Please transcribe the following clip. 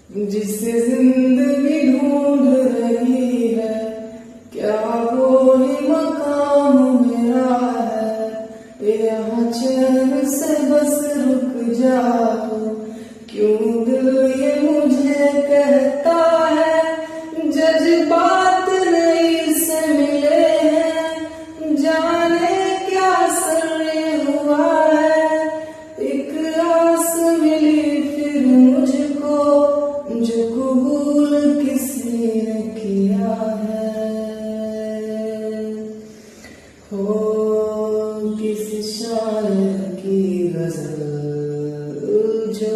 जिसे जिंदगी ढूंढ रही है, क्या वो ही मकाम मेरा है। यहाँ चैन से बस रुक जाओ, क्यों दिल ये मुझे कहता है। जज्बात नई से मिले हैं, जाने क्या सर हुआ है। एक आस मिली फिर मुझको, जो कबूल किसी ने किया है। हो किसी शायर की गजल जो